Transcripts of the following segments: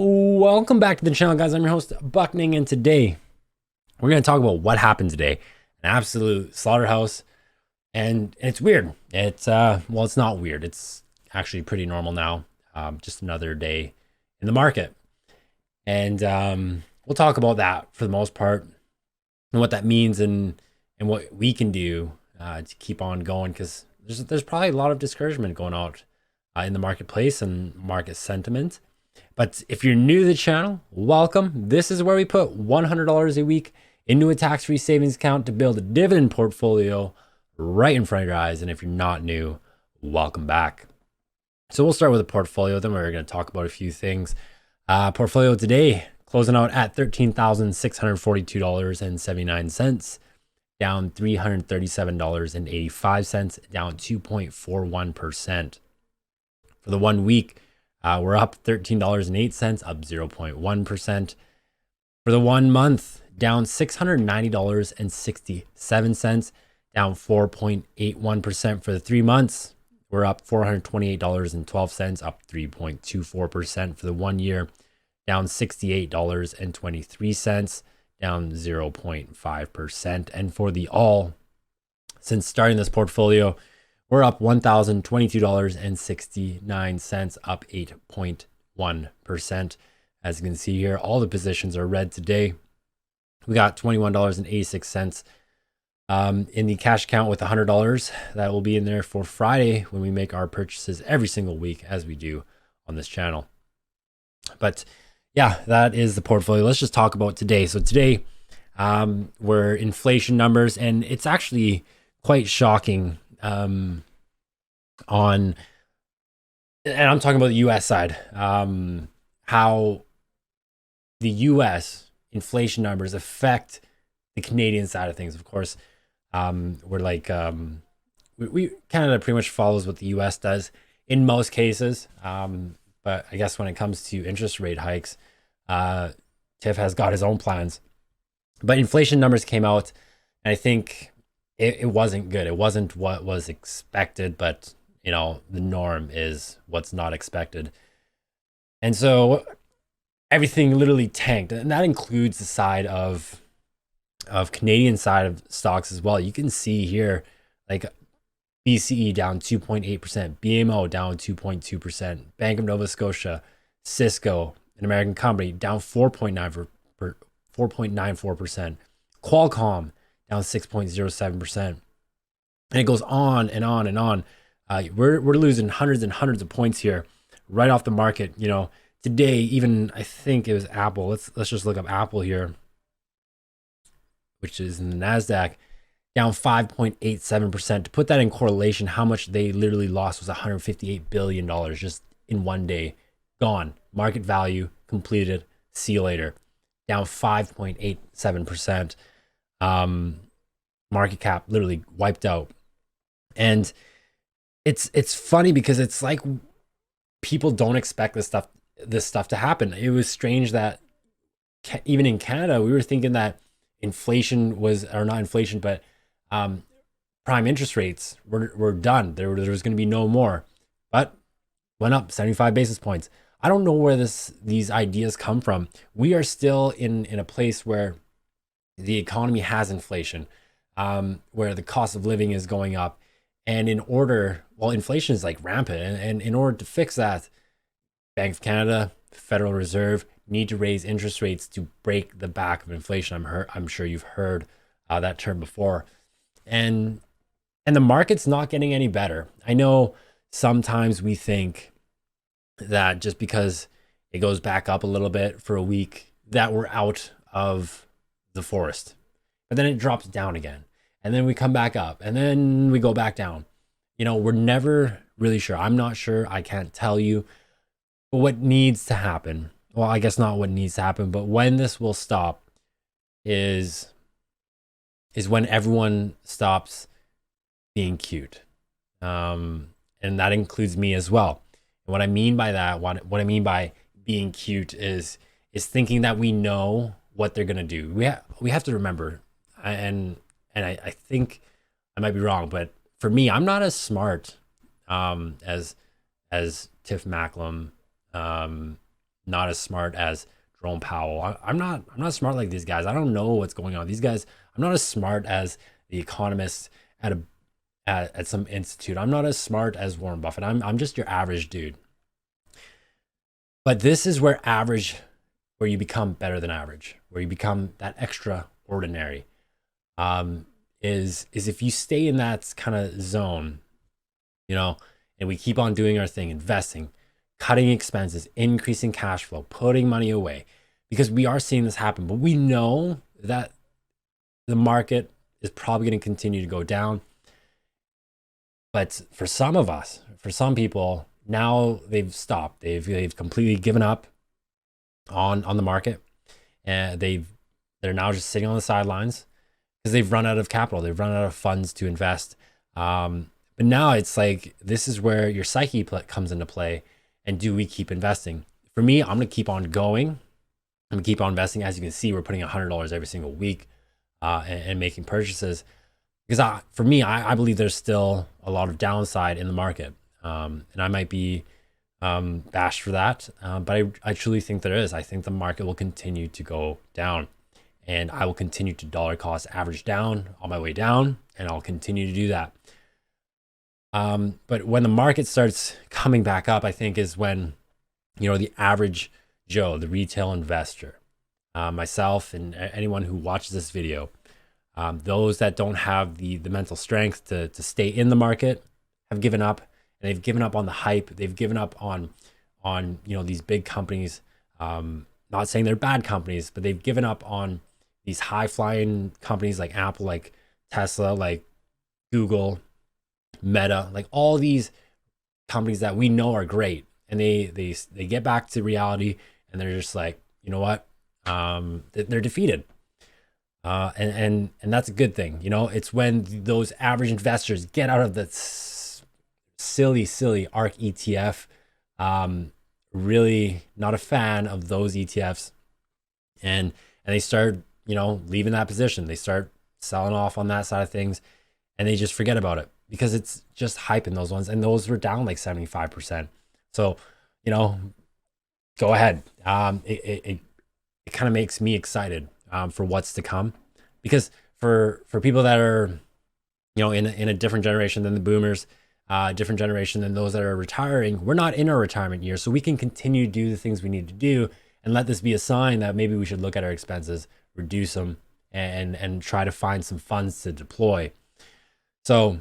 Welcome back to the channel, guys. I'm your host, Buckning, and today we're going to talk about what happened today. An absolute slaughterhouse, and it's weird. Well, it's not weird. It's actually pretty normal now. Just another day in the market. And we'll talk about that for the most part and what that means and what we can do to keep on going, because there's probably a lot of discouragement going out in the marketplace and market sentiment. But if you're new to the channel, welcome. This is where we put $100 a week into a tax-free savings account to build a dividend portfolio right in front of your eyes. And if you're not new, welcome back. So we'll start with a portfolio, then we're going to talk about a few things. Portfolio today, closing out at $13,642.79, down $337.85, down 2.41%. For the 1 week, we're up $13.08, up 0.1%. For the 1 month, down $690.67, down 4.81%. For the 3 months, we're up $428.12, up 3.24%. For the 1 year, down $68.23, down 0.5%. And for the all, since starting this portfolio, we're up $1,022.69, up 8.1%. As you can see here, all the positions are red today. We got $21.86 in the cash account with $100. That will be in there for Friday when we make our purchases every single week, as we do on this channel. But yeah, that is the portfolio. Let's just talk about today. So today, were inflation numbers, and it's actually quite shocking. And I'm talking about the US side, how the US inflation numbers affect the Canadian side of things. Of course, we're like, Canada pretty much follows what the US does in most cases. But I guess when it comes to interest rate hikes, Tiff has got his own plans. But inflation numbers came out, and I think it wasn't good. It wasn't what was expected, but you know, the norm is what's not expected. And so everything literally tanked. And that includes the side of Canadian side of stocks as well. You can see here, like BCE down 2.8%, BMO down 2.2%, Bank of Nova Scotia, Cisco, an American company, down 4.94%, Qualcomm down 6.07%. And it goes on and on and on. We're losing hundreds and hundreds of points here right off the market. You know, today, even I think it was Apple. Let's just look up Apple here, which is in the NASDAQ, down 5.87%. To put that in correlation, how much they literally lost was $158 billion just in 1 day. Gone. Market value completed. See you later. Down 5.87%. Market cap literally wiped out. And it's funny because it's like people don't expect this stuff to happen. It was strange that even in Canada, we were thinking that inflation was, or not inflation, but prime interest rates were done. There was going to be no more, but went up 75 basis points. I don't know where these ideas come from. We are still in a place where the economy has inflation, where the cost of living is going up. And inflation is like rampant. And in order to fix that, Bank of Canada, Federal Reserve need to raise interest rates to break the back of inflation. I'm sure you've heard that term before. And the market's not getting any better. I know sometimes we think that just because it goes back up a little bit for a week, that we're out of the forest. But then it drops down again. And then we come back up, and then we go back down. You know, we're never really sure. I'm not sure. I can't tell you. But what needs to happen, well, I guess not what needs to happen, but when this will stop is when everyone stops being cute. And that includes me as well. And what I mean by that, what I mean by being cute is thinking that we know what they're going to do. We have to remember, and I think I might be wrong, but for me, I'm not as smart as Tiff Macklem not as smart as Jerome Powell. I'm not smart like these guys. I don't know what's going on. These guys, I'm not as smart as the economists at a at some institute. I'm not as smart as Warren Buffett. I'm just your average dude. But this is where you become better than average, where you become that extraordinary. Is if you stay in that kind of zone, and we keep on doing our thing, investing, cutting expenses, increasing cash flow, putting money away, because we are seeing this happen. But we know that the market is probably going to continue to go down. But for some of us, for some people, now they've stopped. They've completely given up on the market, and they're now just sitting on the sidelines because they've run out of capital. They've run out of funds to invest. But now it's like, this is where your psyche comes into play. And do we keep investing? For me, I'm going to keep on going. I'm going to keep on investing. As you can see, we're putting $100 every single week and making purchases. Because for me, I believe there's still a lot of downside in the market. And I might be bashed for that. But I truly think there is. I think the market will continue to go down. And I will continue to dollar cost average down on my way down. And I'll continue to do that. But when the market starts coming back up, I think is when, the average Joe, the retail investor, myself and anyone who watches this video, those that don't have the mental strength to stay in the market have given up, and they've given up on the hype. They've given up on these big companies. Not saying they're bad companies, but they've given up on these high flying companies like Apple, like Tesla, like Google, Meta, like all these companies that we know are great, and they get back to reality, and they're just like, you know what, they're defeated, and that's a good thing. It's when those average investors get out of the silly ARK ETF. Really not a fan of those ETFs, and they start leaving that position. They start selling off on that side of things, and they just forget about it, because it's just hype in those ones. And those were down like 75%. So, go ahead. It kind of makes me excited for what's to come, because for people that are, in a different generation than the boomers, different generation than those that are retiring, we're not in our retirement years. So we can continue to do the things we need to do, and let this be a sign that maybe we should look at our expenses, reduce them, and try to find some funds to deploy. So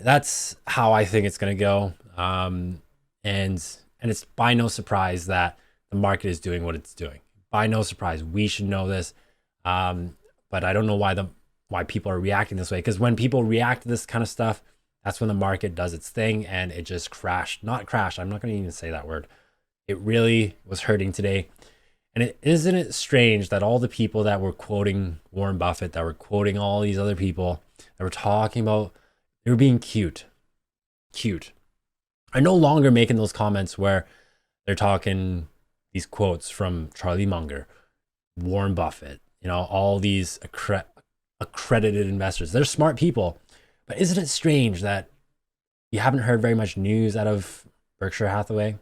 that's how I think it's going to go. And it's by no surprise that the market is doing what it's doing. By no surprise. We should know this. But I don't know why people are reacting this way. Because when people react to this kind of stuff, that's when the market does its thing, and it just crashed. Not crashed. I'm not going to even say that word. It really was hurting today. And isn't it strange that all the people that were quoting Warren Buffett, that were quoting all these other people, that were talking about, they were being cute, are no longer making those comments where they're talking these quotes from Charlie Munger, Warren Buffett, all these accredited investors. They're smart people. But isn't it strange that you haven't heard very much news out of Berkshire Hathaway,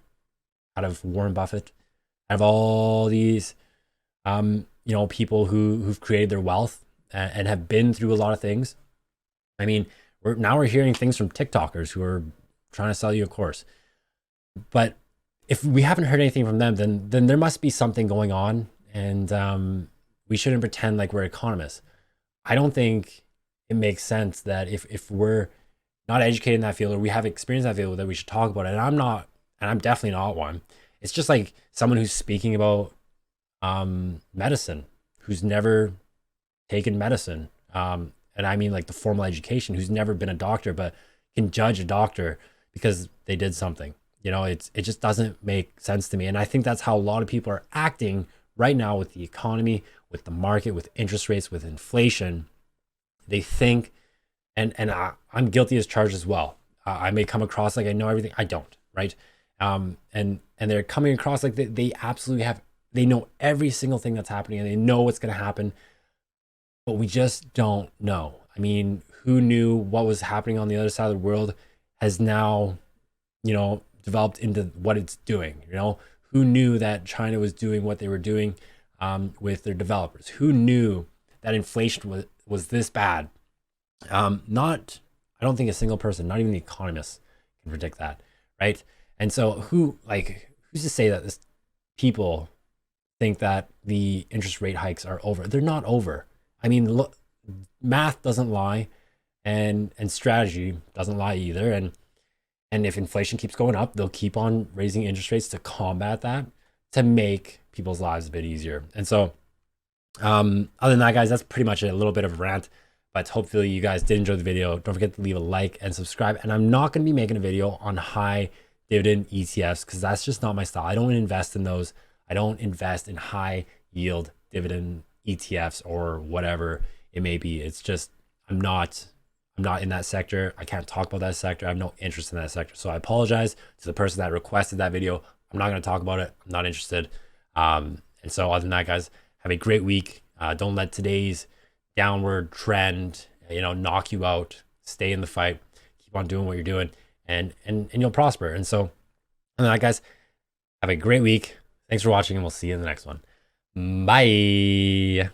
out of Warren Buffett, out of all these, people who've created their wealth and have been through a lot of things? I mean, we're hearing things from TikTokers who are trying to sell you a course. But if we haven't heard anything from them, then there must be something going on, and we shouldn't pretend like we're economists. I don't think it makes sense that if we're not educated in that field, or we have experience in that field, that we should talk about it. And I'm definitely not one. It's just like someone who's speaking about medicine, who's never taken medicine. And I mean like the formal education, who's never been a doctor, but can judge a doctor because they did something. It just doesn't make sense to me. And I think that's how a lot of people are acting right now with the economy, with the market, with interest rates, with inflation. They think, and I'm guilty as charged as well. I may come across like I know everything. I don't, right? And they're coming across like they absolutely they know every single thing that's happening, and they know what's going to happen, but we just don't know. I mean, who knew what was happening on the other side of the world has now, developed into what it's doing. Who knew that China was doing what they were doing with their developers? Who knew that inflation was this bad? Not, I don't think a single person, not even the economists, can predict that, right? And so who's to say that this people think that the interest rate hikes are over? They're not over. I mean, look, math doesn't lie, and strategy doesn't lie either. And if inflation keeps going up, they'll keep on raising interest rates to combat that, to make people's lives a bit easier. And so, other than that, guys, that's pretty much it. A little bit of a rant, but hopefully you guys did enjoy the video. Don't forget to leave a like and subscribe. And I'm not going to be making a video on high dividend ETFs because that's just not my style. I don't invest in those. I don't invest in high yield dividend ETFs or whatever it may be. It's just, I'm not in that sector. I can't talk about that sector. I have no interest in that sector. So I apologize to the person that requested that video. I'm not going to talk about it. I'm not interested. And so other than that, guys, have a great week. Don't let today's downward trend, knock you out. Stay in the fight. Keep on doing what you're doing, and you'll prosper. And so, other than that, guys, have a great week. Thanks for watching, and we'll see you in the next one. Bye.